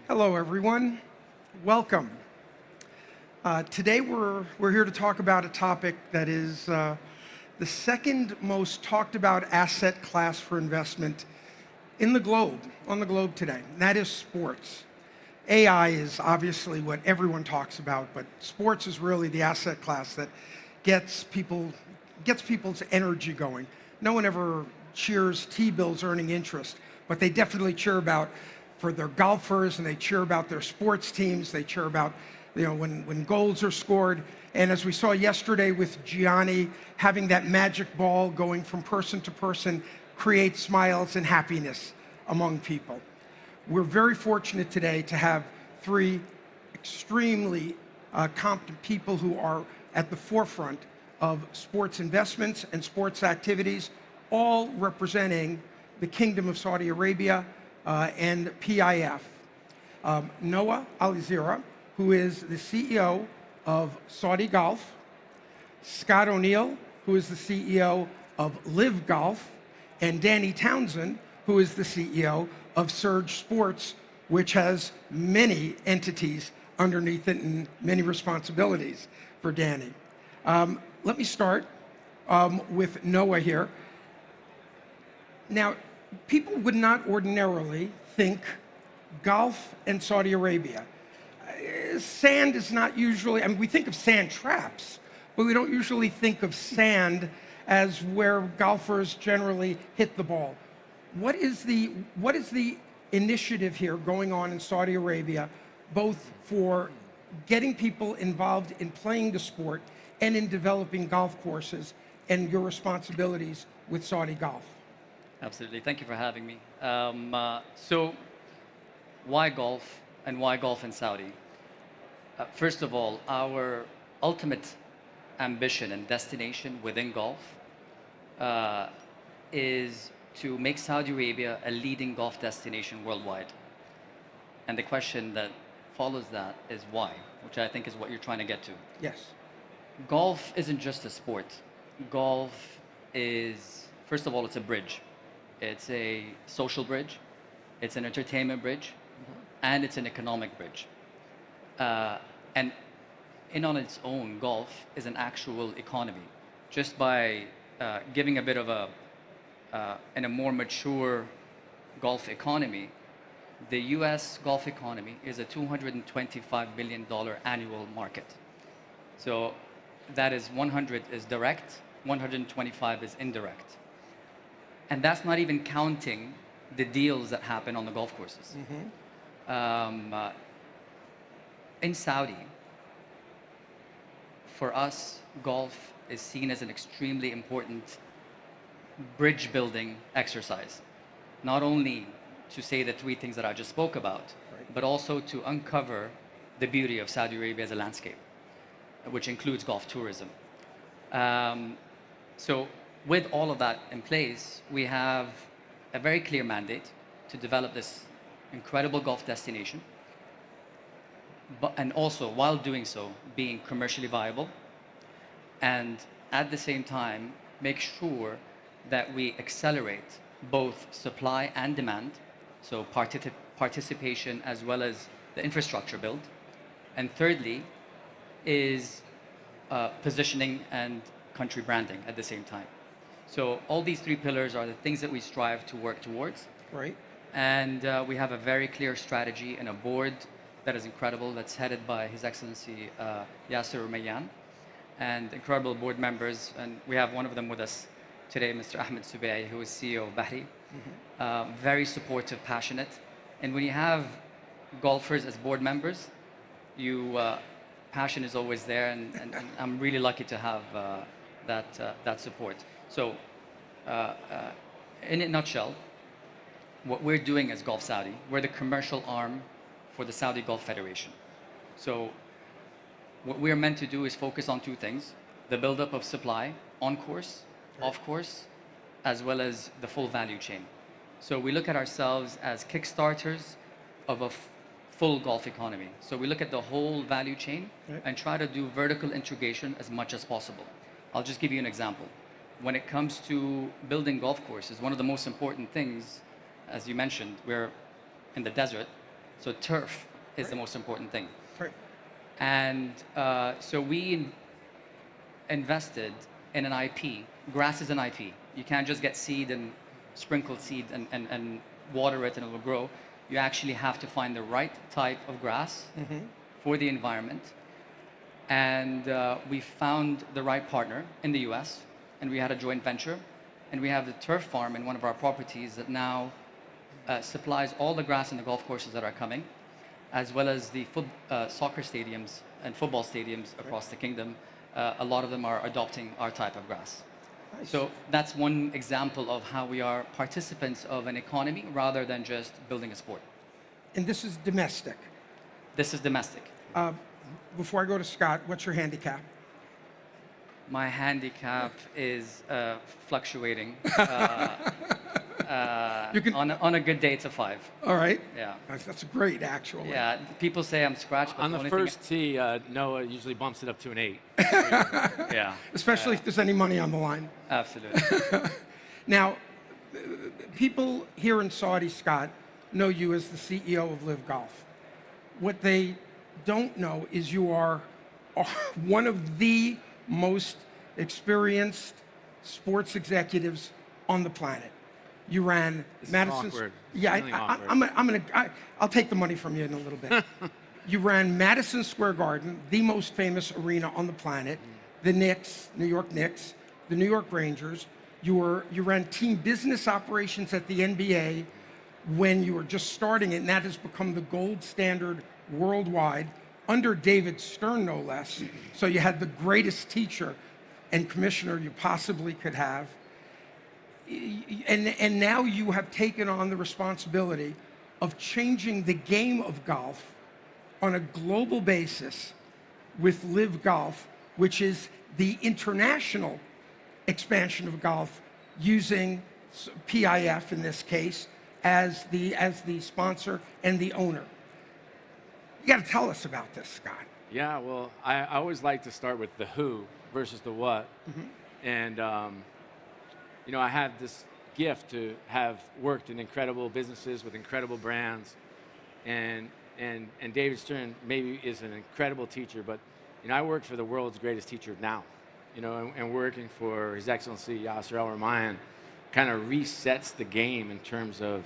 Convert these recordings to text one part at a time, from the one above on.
Hello, everyone. Welcome. Today we're here to talk about a topic that is the second most talked about asset class for investment on the globe today, and that is sports. AI is obviously what everyone talks about, but sports is really the asset class that gets people's energy going. No one ever cheers T-bills earning interest, but they definitely cheer about for their golfers, and they cheer about their sports teams. They cheer about, when goals are scored. And as we saw yesterday with Gianni, having that magic ball going from person to person creates smiles and happiness among people. We're very fortunate today to have three extremely competent people who are at the forefront of sports investments and sports activities, all representing the Kingdom of Saudi Arabia and PIF. Noah Alireza, who is the CEO of Saudi Golf, Scott O'Neill, who is the CEO of Live Golf, and Danny Townsend, who is the CEO of SURJ Sports, which has many entities underneath it and many responsibilities for Danny. Let me start with Noah here. Now, people would not ordinarily think golf and Saudi Arabia. Sand is not usually, we think of sand traps, but we don't usually think of sand as where golfers generally hit the ball. What is the initiative here going on in Saudi Arabia, both for getting people involved in playing the sport and in developing golf courses, and your responsibilities with Saudi Golf? Absolutely. Thank you for having me. So why golf and why golf in Saudi? First of all, our ultimate ambition and destination within golf is to make Saudi Arabia a leading golf destination worldwide. And the question that follows that is why, which I think is what you're trying to get to. Yes. Golf isn't just a sport. Golf is, first of all, it's a bridge. It's a social bridge, it's an entertainment bridge, and it's an economic bridge. And in on its own, golf is an actual economy. Just by giving a bit of in a more mature golf economy, the US golf economy is a $225 billion annual market. So that is 100 is direct, 125 is indirect. And that's not even counting the deals that happen on the golf courses. In Saudi, for us, golf is seen as an extremely important bridge building exercise. Not only to say the three things that I just spoke about, but also to uncover the beauty of Saudi Arabia as a landscape, which includes golf tourism. So with all of that in place, we have a very clear mandate to develop this incredible golf destination, and also, while doing so, being commercially viable, and at the same time, make sure that we accelerate both supply and demand, so participation as well as the infrastructure build. And thirdly, is positioning and country branding at the same time. So all these three pillars are the things that we strive to work towards. Right. And we have a very clear strategy and a board that is incredible, that's headed by His Excellency Yasser Rumayyan, and incredible board members. And we have one of them with us today, Mr. Ahmed Subay, who is CEO of Bahri. Very supportive, passionate. And when you have golfers as board members, passion is always there, and I'm really lucky to have that support. So, in a nutshell, what we're doing as Golf Saudi, we're the commercial arm for the Saudi Golf Federation. So, what we're meant to do is focus on two things: the buildup of supply on course, off course, as well as the full value chain. So we look at ourselves as kickstarters of a full golf economy. So we look at the whole value chain and try to do vertical integration as much as possible. I'll just give you an example. When it comes to building golf courses, one of the most important things, as you mentioned, we're in the desert, So turf is the most important thing. Right. And so we invested in an IP. Grass is an IP. You can't just get seed and sprinkle seed and water it and it will grow. You actually have to find the right type of grass for the environment. And we found the right partner in the US, and we had a joint venture. And we have the turf farm in one of our properties that now supplies all the grass in the golf courses that are coming, as well as the soccer stadiums and football stadiums across the kingdom. A lot of them are adopting our type of grass. Nice. So that's one example of how we are participants of an economy rather than just building a sport. And this is domestic. This is domestic. Before I go to Scott, what's your handicap? My handicap is fluctuating. You can- on a good day, it's a 5. All right. Yeah. That's great, actually. Yeah. People say I'm scratched, but On the only first tee, Noah usually bumps it up to an 8. yeah. Especially if there's any money on the line. Absolutely. Now, people here in Saudi, Scott, know you as the CEO of Live Golf. What they don't know is you are one of the most experienced sports executives on the planet. You ran This is Madison. awkward. Yeah, It's really awkward. I'll take the money from you in a little bit. You ran Madison Square Garden, the most famous arena on the planet, the Knicks, New York Knicks, the New York Rangers. You ran team business operations at the NBA when you were just starting it, and that has become the gold standard worldwide under David Stern, no less. So you had the greatest teacher and commissioner you possibly could have. And now you have taken on the responsibility of changing the game of golf on a global basis with Live Golf, which is the international expansion of golf using PIF in this case as the sponsor and the owner. You got to tell us about this, Scott. Yeah, well, I always like to start with the who versus the what. And, you know, I have this gift to have worked in incredible businesses with incredible brands. And David Stern maybe is an incredible teacher, but, you know, I work for the world's greatest teacher now. You know, and working for His Excellency Yasser Al-Rahman kind of resets the game in terms of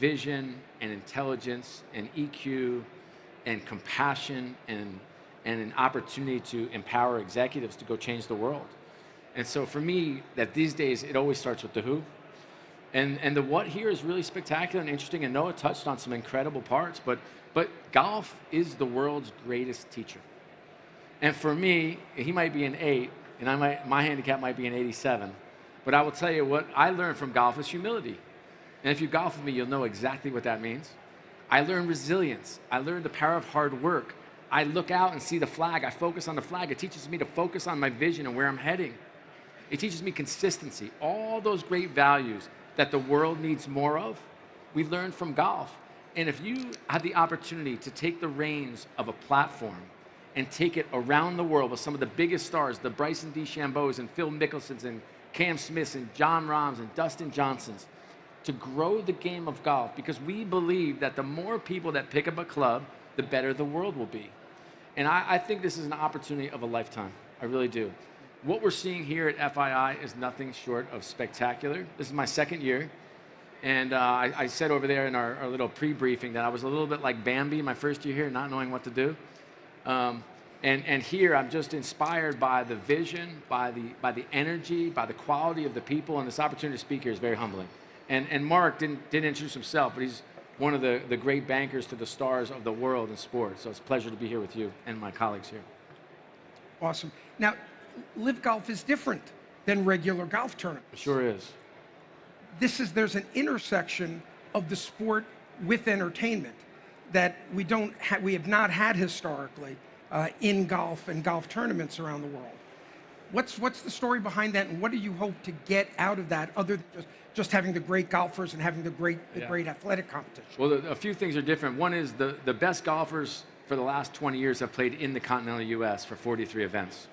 vision and intelligence and EQ and compassion and an opportunity to empower executives to go change the world. And so for me, that these days, it always starts with the who. And the what here is really spectacular and interesting, and Noah touched on some incredible parts, but golf is the world's greatest teacher. And for me, he might be an 8, and my handicap might be an 87. But I will tell you what I learned from golf is humility. And if you golf with me, you'll know exactly what that means. I learned resilience. I learned the power of hard work. I look out and see the flag. I focus on the flag. It teaches me to focus on my vision and where I'm heading. It teaches me consistency. All those great values that the world needs more of, we learn from golf. And if you have the opportunity to take the reins of a platform and take it around the world with some of the biggest stars, the Bryson DeChambeaus and Phil Mickelsons and Cam Smiths and John Rahms and Dustin Johnsons, to grow the game of golf, because we believe that the more people that pick up a club, the better the world will be. And I think this is an opportunity of a lifetime. I really do. What we're seeing here at FII is nothing short of spectacular. This is my second year. And I said over there in our little pre-briefing that I was a little bit like Bambi my first year here, not knowing what to do. And here I'm just inspired by the vision, by the energy, by the quality of the people, and this opportunity to speak here is very humbling. And Marc didn't introduce himself, but he's one of the great bankers to the stars of the world in sports. So it's a pleasure to be here with you and my colleagues here. Awesome. Now, Live Golf is different than regular golf tournaments. It sure is. There's an intersection of the sport with entertainment that we have not had historically in golf and golf tournaments around the world. What's the story behind that, and what do you hope to get out of that, other than just having the great golfers and having the great athletic competition? Well, a few things are different. One is the best golfers for the last 20 years have played in the continental U.S. for 43 events.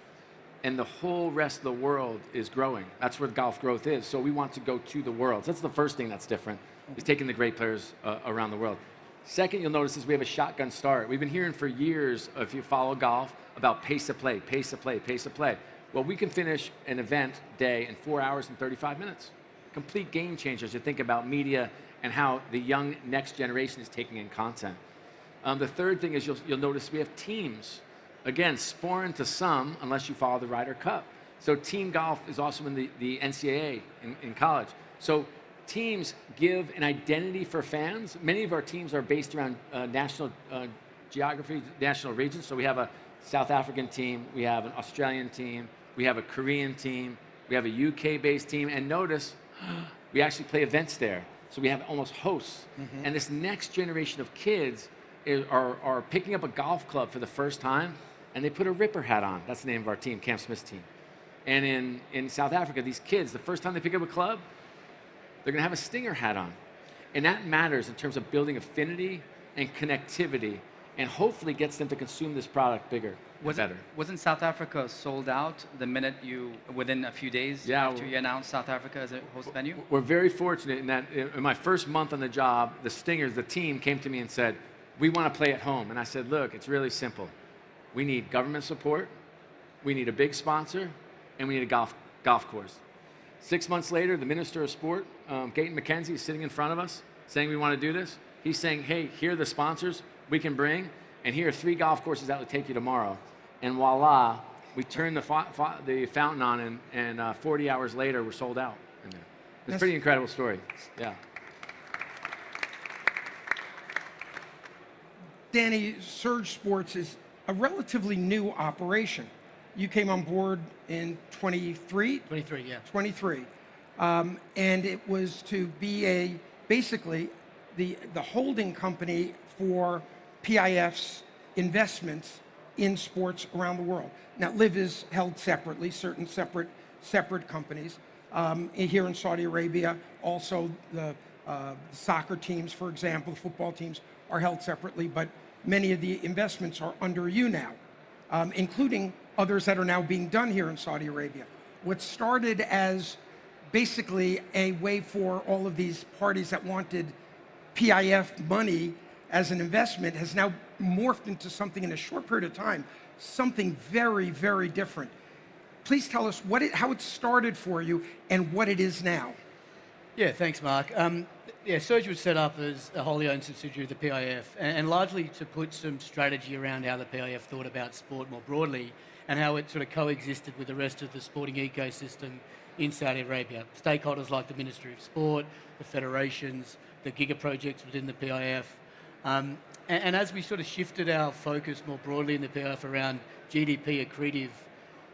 And the whole rest of the world is growing. That's where golf growth is. So we want to go to the world. So that's the first thing that's different, is taking the great players around the world. Second, you'll notice is we have a shotgun start. We've been hearing for years, if you follow golf, about pace of play, pace of play, pace of play. Well, we can finish an event day in 4 hours and 35 minutes. Complete game changers to think about media and how the young next generation is taking in content. The third thing is you'll notice we have teams. Again, foreign to some, unless you follow the Ryder Cup. So team golf is also in the NCAA in college. So teams give an identity for fans. Many of our teams are based around national geography, national regions. So we have a South African team, we have an Australian team, we have a Korean team, we have a UK-based team, and notice we actually play events there. So we have almost hosts. Mm-hmm. And this next generation of kids are picking up a golf club for the first time, and they put a Ripper hat on. That's the name of our team, Camp Smith's team. And in South Africa, these kids, the first time they pick up a club, they're gonna have a Stinger hat on. And that matters in terms of building affinity and connectivity, and hopefully gets them to consume this product bigger and better. Wasn't South Africa sold out the minute within a few days after you announced South Africa as a host venue? We're very fortunate in that in my first month on the job, the Stingers, the team came to me and said, we want to play at home. And I said, look, it's really simple. We need government support, we need a big sponsor, and we need a golf course. 6 months later, the Minister of Sport, Gaten McKenzie, is sitting in front of us saying we want to do this. He's saying, hey, here are the sponsors we can bring, and here are 3 golf courses that will take you tomorrow. And voila, we turned the fountain on, and 40 hours later, we're sold out. It's a pretty incredible story. Yeah. Danny, SURJ Sports is a relatively new operation. You came on board in 23? 23, yeah. 23. And it was to be basically the holding company for PIF's investments in sports around the world. Now, LIV is held separately, certain separate companies. Here in Saudi Arabia, also the soccer teams, for example, football teams are held separately, but many of the investments are under you now, including others that are now being done here in Saudi Arabia. What started as basically a way for all of these parties that wanted PIF money as an investment has now morphed into something in a short period of time, something very, very different. Please tell us how it started for you and what it is now. Yeah, thanks, Mark. SURJ was set up as a wholly owned subsidiary of the PIF, and largely to put some strategy around how the PIF thought about sport more broadly and how it sort of coexisted with the rest of the sporting ecosystem in Saudi Arabia. Stakeholders like the Ministry of Sport, the federations, the giga projects within the PIF. And as we sort of shifted our focus more broadly in the PIF around GDP accretive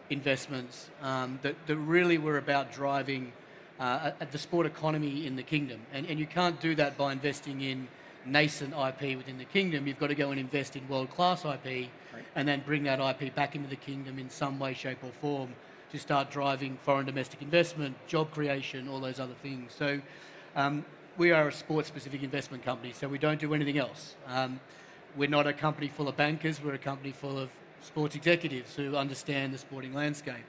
investments that really were about driving the sport economy in the kingdom. And you can't do that by investing in nascent IP within the kingdom. You've got to go and invest in world-class IP, right, and then bring that IP back into the kingdom in some way, shape or form to start driving foreign domestic investment, job creation, all those other things. So we are a sports-specific investment company, so we don't do anything else. We're not a company full of bankers, we're a company full of sports executives who understand the sporting landscape.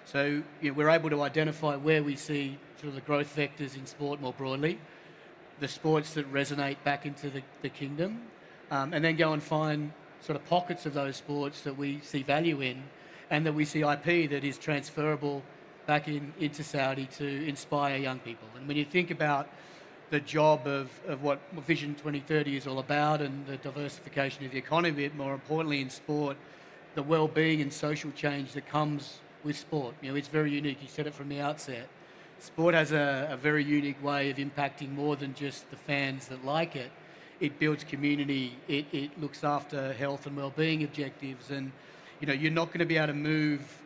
So we're able to identify where we see sort of the growth vectors in sport more broadly, the sports that resonate back into the kingdom, and then go and find sort of pockets of those sports that we see value in and that we see IP that is transferable back into Saudi to inspire young people. And when you think about the job of what Vision 2030 is all about and the diversification of the economy, but more importantly in sport, the well-being and social change that comes with sport. It's very unique. You said it from the outset. Sport has a very unique way of impacting more than just the fans that like it. It builds community. It looks after health and well-being objectives. And you're not going to be able to move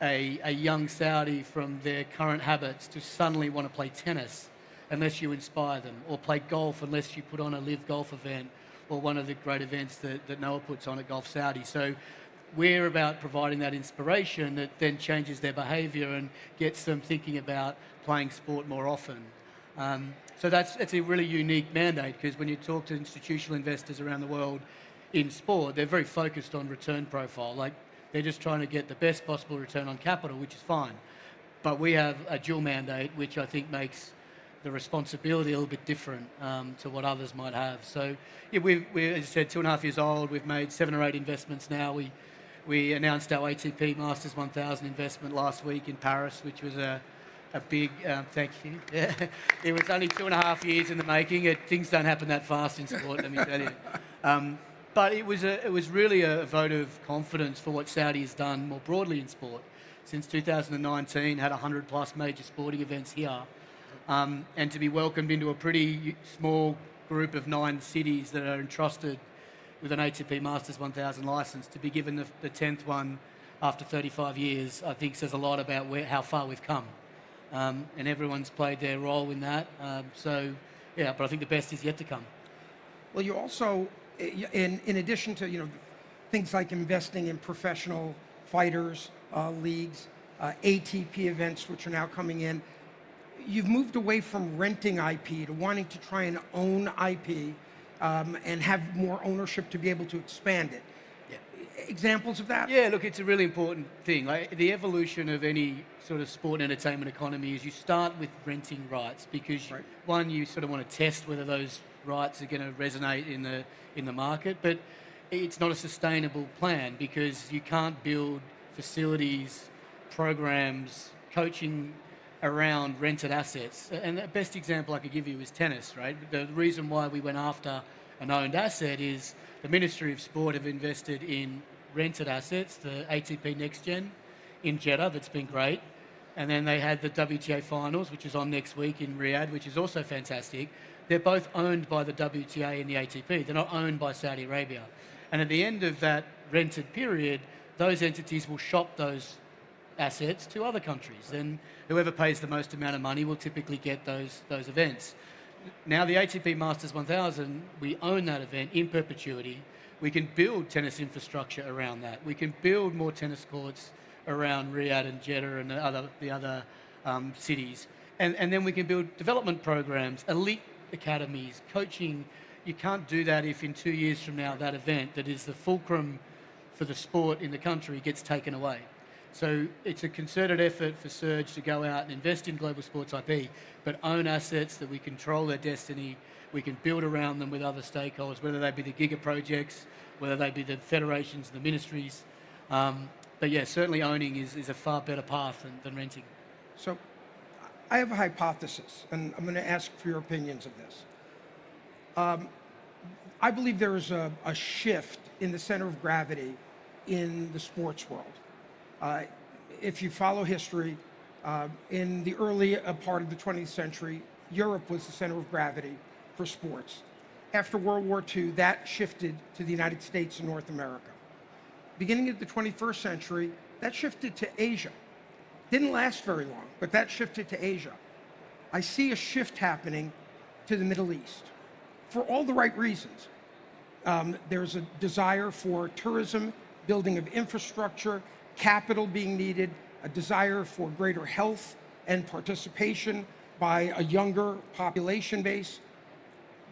a young Saudi from their current habits to suddenly want to play tennis unless you inspire them, or play golf unless you put on a live golf event or one of the great events that Noah puts on at Golf Saudi. So we're about providing that inspiration that then changes their behaviour and gets them thinking about playing sport more often. So that's a really unique mandate, because when you talk to institutional investors around the world in sport, they're very focused on return profile. Like, they're just trying to get the best possible return on capital, which is fine. But we have a dual mandate, which I think makes the responsibility a little bit different to what others might have. So, yeah, we're, as I said, 2.5 years old. We've made 7 or 8 investments now. We announced our ATP Masters 1000 investment last week in Paris, which was a big, thank you. Yeah. It was only 2.5 years in the making. Things don't happen that fast in sport, let me tell you. But it was really a vote of confidence for what Saudi has done more broadly in sport. Since 2019, had 100 plus major sporting events here. And to be welcomed into a pretty small group of 9 cities that are entrusted with an ATP Masters 1000 license, to be given the 10th one after 35 years, I think says a lot about how far we've come. And everyone's played their role in that. So, yeah, but I think the best is yet to come. Well, you also, in addition to things like investing in professional fighters, leagues, ATP events, which are now coming in, you've moved away from renting IP to wanting to try and own IP and have more ownership to be able to expand it. Yeah. Examples of that? Yeah, look, it's a really important thing. Like, the evolution of any sort of sport and entertainment economy is you start with renting rights because, right, one, you sort of want to test whether those rights are going to resonate in the market, but it's not a sustainable plan because you can't build facilities, programs, coaching around rented assets. And the best example I could give you is tennis, right? The reason why we went after an owned asset is the Ministry of Sport have invested in rented assets, the ATP Next Gen in Jeddah, that's been great. And then they had the WTA Finals, which is on next week in Riyadh, which is also fantastic. They're both owned by the WTA and the ATP. They're not owned by Saudi Arabia. And at the end of that rented period, those entities will shop those assets to other countries. And whoever pays the most amount of money will typically get those events. Now the ATP Masters 1000, we own that event in perpetuity. We can build tennis infrastructure around that. We can build more tennis courts around Riyadh and Jeddah and the other cities. And then we can build development programs, elite academies, coaching. You can't do that if in 2 years from now that event that is the fulcrum for the sport in the country gets taken away. So it's a concerted effort for SURJ to go out and invest in global sports IP, but own assets that we control their destiny. We can build around them with other stakeholders, whether they be the giga projects, whether they be the federations, the ministries. But yeah, certainly owning is a far better path than renting. So I have a hypothesis, and I'm going to ask for your opinions of this. I believe there is a shift in the center of gravity in the sports world. If you follow history, in the early part of the 20th century, Europe was the center of gravity for sports. After World War II, that shifted to the United States and North America. Beginning of the 21st century, that shifted to Asia. Didn't last very long, but that shifted to Asia. I see a shift happening to the Middle East for all the right reasons. There's a desire for tourism, building of infrastructure, capital being needed, a desire for greater health and participation by a younger population base.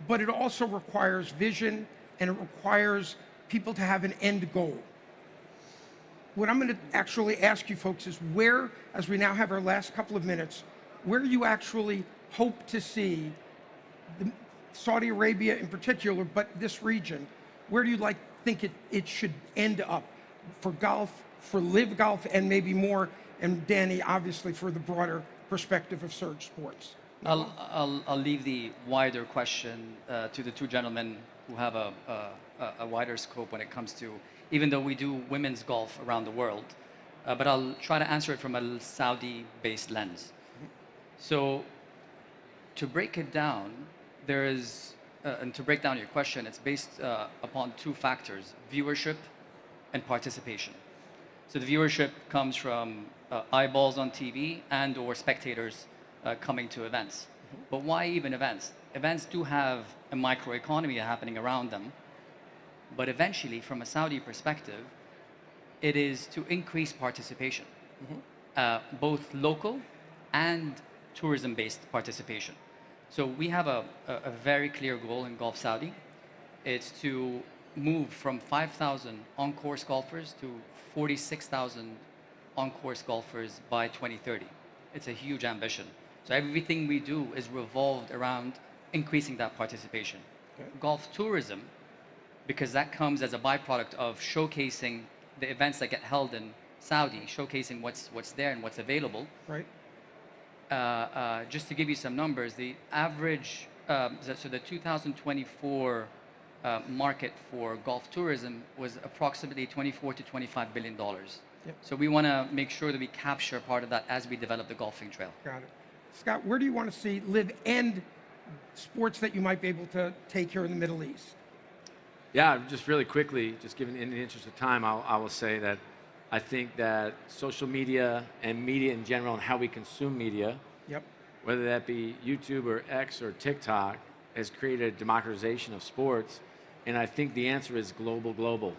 But it also requires vision, and it requires people to have an end goal. What I'm going to actually ask you folks is where, as we now have our last couple of minutes, where you actually hope to see Saudi Arabia in particular, but this region, where do you think it should end up for golf, for live golf, and maybe more, and Danny, obviously, for the broader perspective of SURJ Sports? I'll leave the wider question to the two gentlemen who have a wider scope when it comes to, even though we do women's golf around the world, but I'll try to answer it from a Saudi-based lens. So to break it down, there is, and to break down your question, it's based upon 2 factors, viewership and participation. So the viewership comes from eyeballs on TV and or spectators coming to events. But why even events? Events do have a microeconomy happening around them, but eventually, from a Saudi perspective, it is to increase participation, both local and tourism-based participation. So we have a very clear goal in Gulf Saudi. It's to move from 5,000 on-course golfers to 46,000 on-course golfers by 2030. It's a huge ambition. So everything we do is revolved around increasing that participation. Okay. Golf tourism, because that comes as a byproduct of showcasing the events that get held in Saudi, showcasing what's there and what's available. Right. Just to give you some numbers, the average, so the 2024 market for golf tourism was approximately $24 to $25 billion. Yep. So we want to make sure that we capture part of that as we develop the golfing trail. Got it. Scott, where do you want to see live and sports that you might be able to take here in the Middle East? Yeah, just really quickly, just given in the interest of time, I will say that I think that social media and media in general and how we consume media, Yep. whether that be YouTube or X or TikTok, has created a democratization of sports. And I think the answer is global.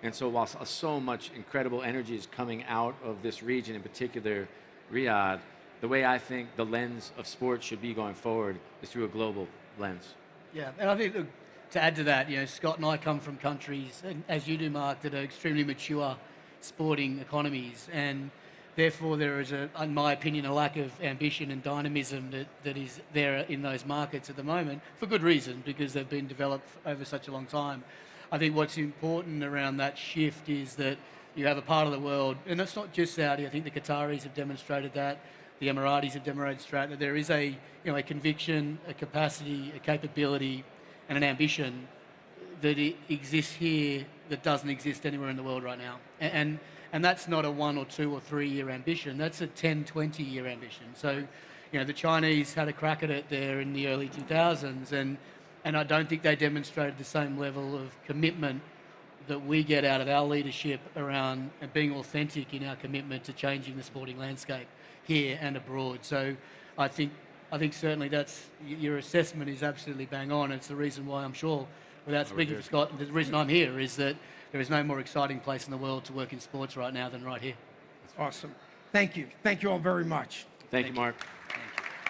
And so while so much incredible energy is coming out of this region, in particular Riyadh, the way I think the lens of sports should be going forward is through a global lens. Yeah, and I think look, to add to that, Scott and I come from countries, and as you do, Mark, that are extremely mature sporting economies, and therefore there is, in my opinion, a lack of ambition and dynamism that is there in those markets at the moment, for good reason, because they've been developed over such a long time. I think what's important around that shift is that you have a part of the world, and it's not just Saudi. I think the Qataris have demonstrated that. The Emiratis have demonstrated that there is a conviction, a capacity, a capability, and an ambition that exists here that doesn't exist anywhere in the world right now. And that's not a 1 or 2 or 3 year ambition. That's a 10, 20 year ambition. So, the Chinese had a crack at it there in the early 2000s, and I don't think they demonstrated the same level of commitment that we get out of our leadership around being authentic in our commitment to changing the sporting landscape here and abroad. So I think certainly that's your assessment is absolutely bang on. It's the reason why I'm sure, without speaking for Scott, the reason I'm here is that there is no more exciting place in the world to work in sports right now than right here. Awesome. Thank you. Thank you all very much. Thank you, Marc.